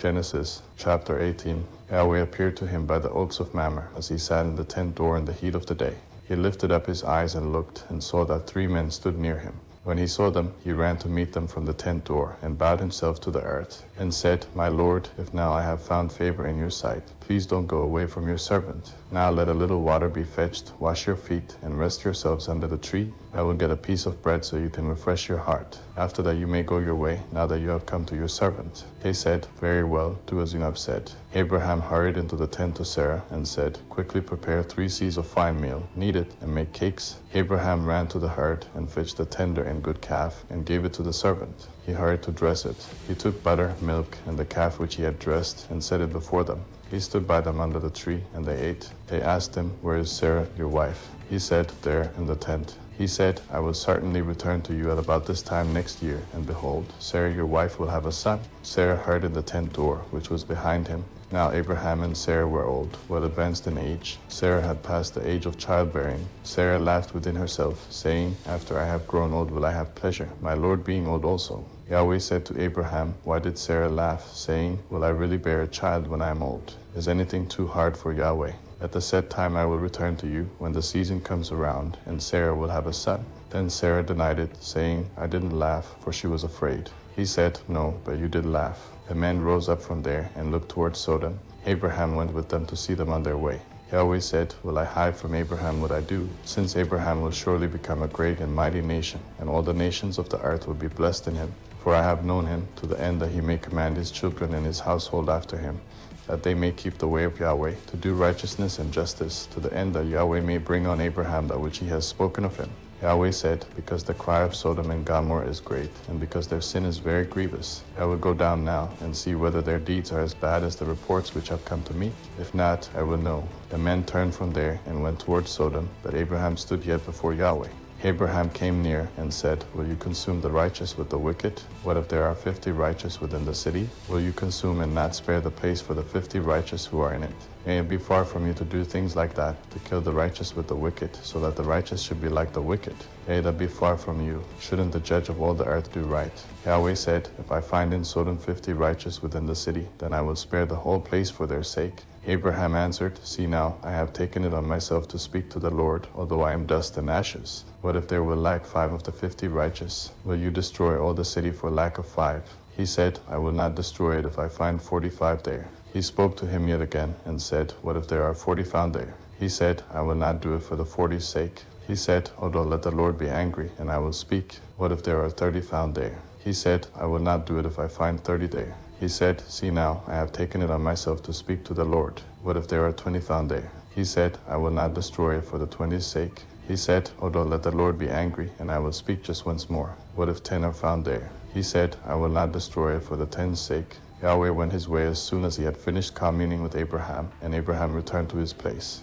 Genesis chapter 18. Yahweh appeared to him by the oaks of Mamre, as he sat in the tent door in the heat of the day. He lifted up his eyes and looked, and saw that 3 men stood near him. When he saw them, he ran to meet them from the tent door, and bowed himself to the earth, and said, My Lord, if now I have found favor in your sight, please don't go away from your servant. Now let a little water be fetched, wash your feet, and rest yourselves under the tree. I will get a piece of bread so you can refresh your heart. After that you may go your way, now that you have come to your servant. They said, Very well, do as you have said. Abraham hurried into the tent to Sarah, and said, Quickly prepare 3 seahs of fine meal, knead it, and make cakes. Abraham ran to the herd, and fetched a tender and good calf, and gave it to the servant. He hurried to dress it. He took butter, milk, and the calf which he had dressed, and set it before them. He stood by them under the tree, and they ate. They asked him, Where is Sarah, your wife? He said, There, in the tent. He said, I will certainly return to you at about this time next year, and behold, Sarah your wife will have a son. Sarah heard in the tent door, which was behind him. Now Abraham and Sarah were old, well advanced in age. Sarah had passed the age of childbearing. Sarah laughed within herself, saying, After I have grown old will I have pleasure, my Lord being old also. Yahweh said to Abraham, Why did Sarah laugh, saying, Will I really bear a child when I am old? Is anything too hard for Yahweh? At the set time I will return to you, when the season comes around, and Sarah will have a son. Then Sarah denied it, saying, I didn't laugh, for she was afraid. He said, No, but you did laugh. The men rose up from there, and looked toward Sodom. Abraham went with them to see them on their way. Yahweh said, Will I hide from Abraham what I do? Since Abraham will surely become a great and mighty nation, and all the nations of the earth will be blessed in him. For I have known him, to the end that he may command his children and his household after him, that they may keep the way of Yahweh, to do righteousness and justice, to the end that Yahweh may bring on Abraham that which he has spoken of him. Yahweh said, Because the cry of Sodom and Gomorrah is great, and because their sin is very grievous, I will go down now, and see whether their deeds are as bad as the reports which have come to me. If not, I will know. The men turned from there, and went toward Sodom, but Abraham stood yet before Yahweh. Abraham came near, and said, Will you consume the righteous with the wicked? What if there are 50 righteous within the city? Will you consume and not spare the place for the 50 righteous who are in it? May it be far from you to do things like that, to kill the righteous with the wicked, so that the righteous should be like the wicked. May that be far from you. Shouldn't the judge of all the earth do right? Yahweh said, If I find in Sodom 50 righteous within the city, then I will spare the whole place for their sake. Abraham answered, See now, I have taken it on myself to speak to the Lord, although I am dust and ashes. What if there will lack 5 of the 50 righteous? Will you destroy all the city for lack of 5? He said, I will not destroy it if I find 45 there. He spoke to him yet again, and said, What if there are 40 found there? He said, I will not do it for the 40's sake. He said, Although let the Lord be angry, and I will speak. What if there are 30 found there? He said, I will not do it if I find 30 there. He said, See now, I have taken it on myself to speak to the Lord. What if there are 20 found there? He said, I will not destroy it for the 20's sake. He said, Although let the Lord be angry, and I will speak just once more. What if 10 are found there? He said, I will not destroy it for the 10's sake. Yahweh went his way as soon as he had finished communing with Abraham, and Abraham returned to his place.